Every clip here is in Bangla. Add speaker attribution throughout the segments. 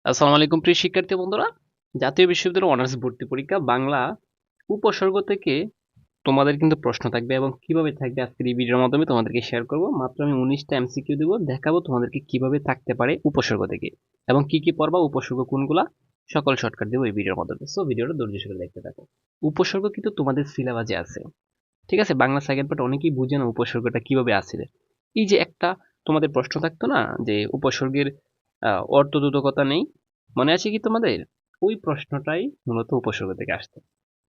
Speaker 1: আসসালামু আলাইকুম প্রিয় শিক্ষার্থী বন্ধুরা। জাতীয় বিশ্ববিদ্যালয় অনার্স ভর্তি পরীক্ষা বাংলা উপসর্গ থেকে তোমাদের কিন্তু প্রশ্ন থাকবে এবং কিভাবে থাকবে আজকের এই ভিডিওর মাধ্যমে তোমাদেরকে শেয়ার করব। মাত্র আমি 19টা এমসিকিউ দেবো, দেখাবো তোমাদেরকে কিভাবে থাকতে পারে উপসর্গ থেকে এবং কি কি পড়বা, উপসর্গ কোনগুলা, সকল শর্টকাট দেবো এই ভিডিওর মাধ্যমে। সো ভিডিওটা ধৈর্য সহকারে দেখতে থাকো। উপসর্গ কিন্তু তোমাদের সিলেবাসে আছে, ঠিক আছে? বাংলা সেকেন্ড পার্ট অনেকেই বুঝে না উপসর্গটা কিভাবে আসলে। এই যে একটা তোমাদের প্রশ্ন থাকতো না যে উপসর্গের অর্থবোধকতা নেই, মনে আছে কি তোমাদের? ওই প্রশ্নটাই মূলত উপসর্গ থেকে আসছে,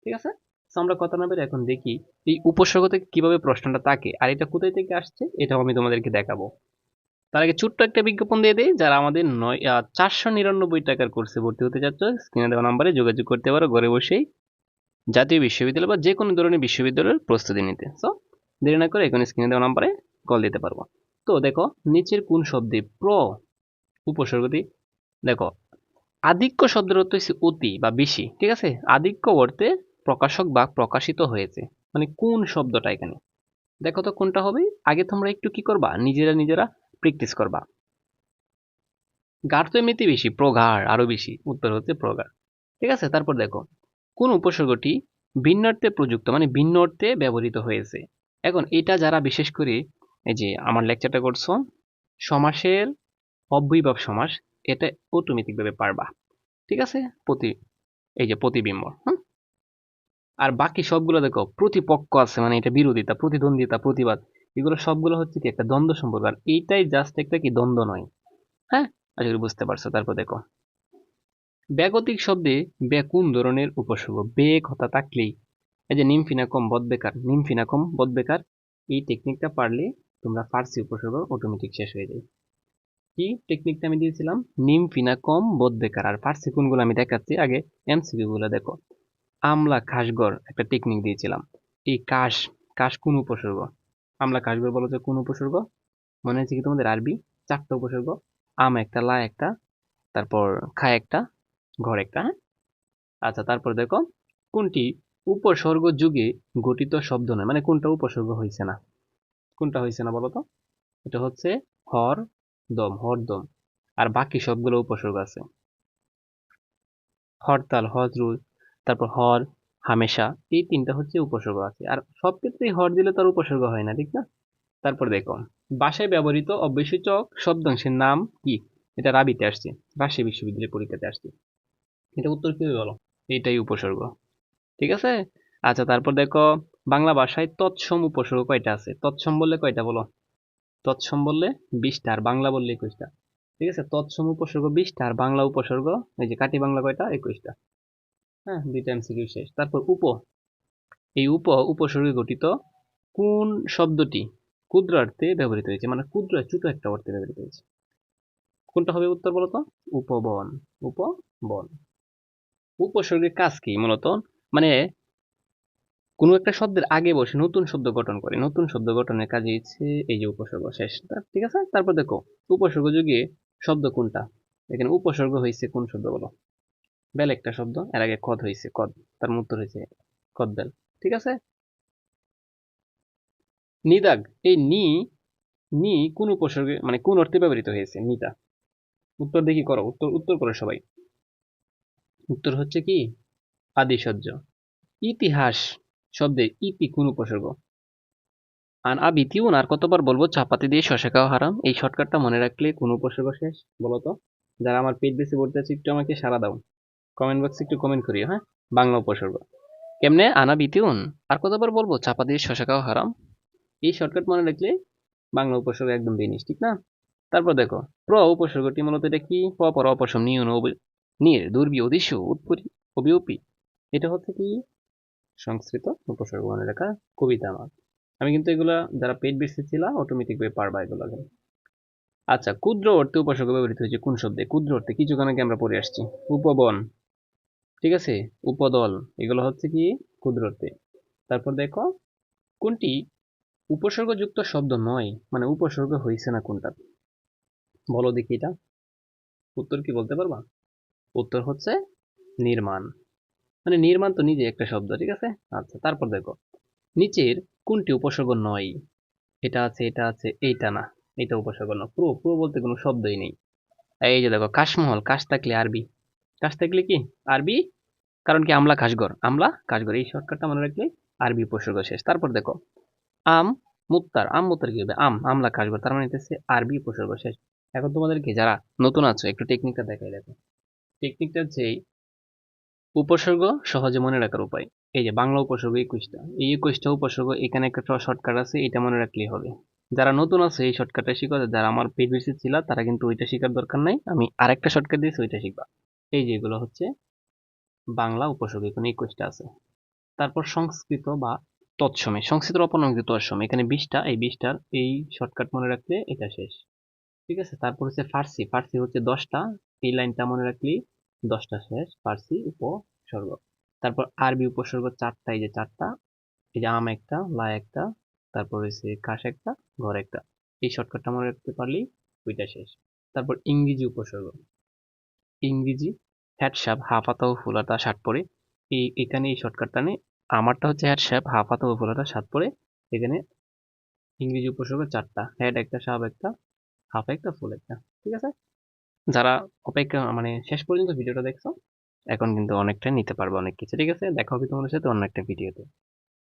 Speaker 1: ঠিক আছে? তো আমরা কথা না বের এখন দেখি এই উপসর্গ থেকে কিভাবে প্রশ্নটা থাকে আর এটা কোথায় থেকে আসছে, এটাও আমি তোমাদেরকে দেখাবো। তার আগে ছোট্ট একটা বিজ্ঞাপন দিয়ে দেই, যারা আমাদের 499 টাকার কোর্সে ভর্তি হতে চাচ্ছ স্ক্রিনে দেওয়া নাম্বারে যোগাযোগ করতে পারো ঘরে বসেই, জাতীয় বিশ্ববিদ্যালয় বা যে কোনো ধরনের বিশ্ববিদ্যালয়ের প্রস্তুতি নিতে। সো দেরি না করে এখন স্ক্রিনে দেওয়া নাম্বারে কল দিতে পারবো। তো দেখো নিচের কোন শব্দে উপসর্গটি, দেখো আধিক্য শব্দের অর্থ হচ্ছে অতি বা বেশি, ঠিক আছে? আধিক্য অর্থে প্রকাশক বা প্রকাশিত হয়েছে, মানে কোন শব্দটা এখানে, দেখো তো কোনটা হবে। আগে তোমরা একটু কি করবা, নিজেরা নিজেরা প্র্যাকটিস করবা। গাঢ় তো এমনিতে বেশি, প্রগাঢ় আরো বেশি, উত্তর হচ্ছে প্রগাঢ়, ঠিক আছে? তারপর দেখো কোন উপসর্গটি ভিন্ন অর্থে প্রযুক্ত, মানে ভিন্ন অর্থে ব্যবহৃত হয়েছে। এখন এটা যারা বিশেষ করে এই যে আমার লেকচারটা করছো, সমাসের অব্যয়ীভাব সমাস, এটা অটোমেটিক ভাবে পারবা, ঠিক আছে? প্রতি এই যে প্রতিবিম্ব, হুম। আর বাকি সবগুলো দেখো প্রতিপক্ষ আছে, মানে এটা বিরোধিতা, প্রতিদ্বন্দ্বিতা, প্রতিবাদ, এগুলো সবগুলো হচ্ছে কি একটা দ্বন্দ্ব সম্পর্ক, আর এইটাই জাস্ট একটা কি দ্বন্দ্ব নয়। হ্যাঁ, আশা করি বুঝতে পারছো। তারপর দেখো ব্যাগতিক শব্দে বে কোন ধরনের উপসর্গ, বে কথা থাকলেই এই যে নিমফিনাকম বদবেকার, নিমফিনাকম বদবেকার, এই টেকনিকটা পারলে তোমরা ফার্সি উপসর্গ অটোমেটিক শেষ হয়ে যায়। কি টেকনিকটা আমি দিয়েছিলাম? নিমফিনাকম বদবেকার। আর ফার্সি কোনগুলো আমি দেখাচ্ছি, আগে এমসিকিউ গুলো দেখো। আমলা খাসগড় একটা টেকনিক দিয়েছিলাম। এই কাশ, কাশ কোন উপসর্গ? আমলা খাসগড় বলো তো কোন উপসর্গ? মনে আছে কি তোমাদের? আরবি 4টা উপসর্গ, আম একটা, লা একটা, তারপর খা একটা, ঘর একটা, হ্যাঁ? আচ্ছা তারপর দেখো কোনটি উপসর্গ যুগে গঠিত শব্দ নয়, মানে কোনটা উপসর্গ হয়েছে না, কোনটা হয়েছে না বলো তো? এটা হচ্ছে হর দম, হরদম। আর বাকি সবগুলো উপসর্গ আছে, হরতাল, হজরুল, তারপর হর, হামেশা, এই তিনটা হচ্ছে উপসর্গ আছে। আর সব ক্ষেত্রেই হর দিলে তার উপসর্গ হয় না, ঠিক না? তারপর দেখো ভাষায় ব্যবহৃত অব্যসূচক শব্দাংশের নাম কি? এটা রাবিতে আসছে, রাজশাহী বিশ্ববিদ্যালয়ের পরীক্ষাতে আসছে। এটা উত্তর কি হবে বলো? এটাই উপসর্গ, ঠিক আছে? আচ্ছা তারপর দেখো বাংলা ভাষায় তৎসম উপসর্গ কয়টা আছে? তৎসম বললে কয়টা বলো? তৎসম বললে 20টা, আর বাংলা বললে 21টা, ঠিক আছে? তৎসম উপসর্গ 20টা আর বাংলা উপসর্গ এই যে কাটি বাংলা কয়টা? 21টা। হ্যাঁ, দুইটা এমসিকিউ শেষ। তারপর এই উপসর্গে গঠিত কোন শব্দটি ক্ষুদ্রার্থে ব্যবহৃত হয়েছে, মানে ক্ষুদ্র ছোট একটা অর্থে ব্যবহৃত হয়েছে? কোনটা হবে উত্তর বলো তো? উপবন, উপবন। উপসর্গের কাজ কি মূলত? মানে কোনো একটা শব্দের আগে বসে নতুন শব্দ গঠন করে, নতুন শব্দ গঠনের কাজে হচ্ছে এই যে উপসর্গ শেষ, ঠিক আছে? তারপর দেখো উপসর্গ যুগে শব্দ কোনটা? এখানে উপসর্গ হয়েছে কোন শব্দ বলো? বেল একটা শব্দ, এর আগে কদ হয়েছে, কদ, তার উত্তর হয়েছে কদবেল, ঠিক আছে? নিদাগ, এই নি, নি কোন উপসর্গে মানে কোন অর্থে ব্যবহৃত হয়েছে নিটা? উত্তর দেখি করো, উত্তর উত্তর করো সবাই। উত্তর হচ্ছে কি আদিশয্য। ইতিহাস শব্দে ইতি কোন উপসর্গ? আর আবিতিউন, আর কতবার বলবো চাপাতি দিয়ে শশা খাওয়া হারাম, এই শর্টকাটটা মনে রাখলে কোন উপসর্গ শেষ বলো তো? যারা আমার পেজ বেসে পড়তে আছে একটু আমাকে সাড়া দাও, কমেন্ট বক্সে একটু কমেন্ট করিও, হ্যাঁ? বাংলা উপসর্গ কেমনে? আনা বিতিউন, আর কতবার বলবো চাপা দিয়ে শশা খাওয়া হারাম, এই শর্টকাট মনে রাখলে বাংলা উপসর্গ একদম জিনিস, ঠিক না? তারপর দেখো উপসর্গটি মূলত এটা কি? পর অপশম নিয়ন নির দুর্বি অদিশু উৎপরি অবিউপি, এটা হচ্ছে কি সংস্কৃত উপসর্গ মনে রাখা কবিতা আমার। আমি কিন্তু এগুলা যারা পেট বেশি ছিল অটোমেটিক ভাবে পারবা এগুলা। আচ্ছা ক্ষুদ্র অর্থে উপসর্গ ব্যবহৃত হয়েছে কোন শব্দে? ক্ষুদ্র অর্থে কিছুক্ষণ আগে আমরা পড়ে আসছি, উপবন, ঠিক আছে? উপদল, এগুলো হচ্ছে কি ক্ষুদ্র অর্থে। তারপর দেখো কোনটি উপসর্গযুক্ত শব্দ নয়, মানে উপসর্গ হয়েছে না কোনটা বলো দেখি এটা? উত্তর কি বলতে পারবা? উত্তর হচ্ছে নির্মাণ, মানে নির্মাণ তো নিজে একটা শব্দ, ঠিক আছে? আচ্ছা তারপর দেখো নিচের কোনটি উপসর্গ নয়? এটা আছে, এটা আছে, এইটা না, এটা উপসর্গ না। প্রো প্রো বলতে কোনো শব্দই নেই। এই যে দেখো কাশমহল, কাশ থাকলে আরবি, কাশ থাকলে কি আরবি, কারণ কি আমলা কাশগর, আমলা কাশগর, এই শর্টকাটটা মনে রাখলে আরবি উপসর্গ শেষ। তারপর দেখো আম মুত্তার, আম মুত্তার কি হবে, আম আমলা কাশগর, তার মানে হচ্ছে আরবি উপসর্গ শেষ। এখন তোমাদেরকে যারা নতুন আছো একটু টেকনিকটা দেখাই দেখো। টেকনিকটা হচ্ছে এই উপসর্গ সহজে মনে রাখার উপায়। এই যে বাংলা উপসর্গ 21টা, এই 21টা উপসর্গ এখানে একটা শর্টকাট আছে, এটা মনে রাখলেই হবে। যারা নতুন আছে এই শর্টকাটটা শিখো, যারা আমার পেড বেসিস ছিল তারা কিন্তু ওইটা শেখার দরকার নাই, আমি আরেকটা শর্টকাট দিয়েছি ওইটা শিখবা। এই যে এগুলো হচ্ছে বাংলা উপসর্গ, এখানে 21টা আছে। তারপর সংস্কৃত বা তৎসমে, সংস্কৃত অপনামিত তৎসমে, এখানে 20টা, এই 20টার এই শর্টকাট মনে রাখলে এটা শেষ। ঠিক আছে, তারপর হচ্ছে ফার্সি, ফার্সি হচ্ছে 10টা, এই লাইনটা মনে রাখলেই 10টা শেষ, ফার্সি উপসর্গ। তারপর আরবি উপসর্গ 4টা, এই যে 4টা, এই যে আম একটা, লা একটা, তারপর হচ্ছে কাশ একটা, ঘর একটা, এই শর্টকাটটা মনে রাখতে পারলেই ওইটা শেষ। তারপর ইংরেজি উপসর্গ, ইংরেজি হ্যাট সাপ, হা পাতা ও ফুলাটা ষাট পরে, এখানে এই শর্টকাটটা নেই, আমারটা হচ্ছে হ্যাট সাপ, হা পাতা ও ফুলাটা ষাট পরে, এখানে ইংরেজি উপসর্গ 4টা, হেড একটা, সাপ একটা, হাফ একটা, ফুল একটা। ঠিক আছে, যারা অপেক্ষা মানে শেষ পর্যন্ত ভিডিওটা দেখছো এখন কিন্তু অনেকটা নিতে পারবে অনেক কিছু। ঠিক আছে, দেখা হবে তোমাদের সাথে অন্য একটা ভিডিওতে।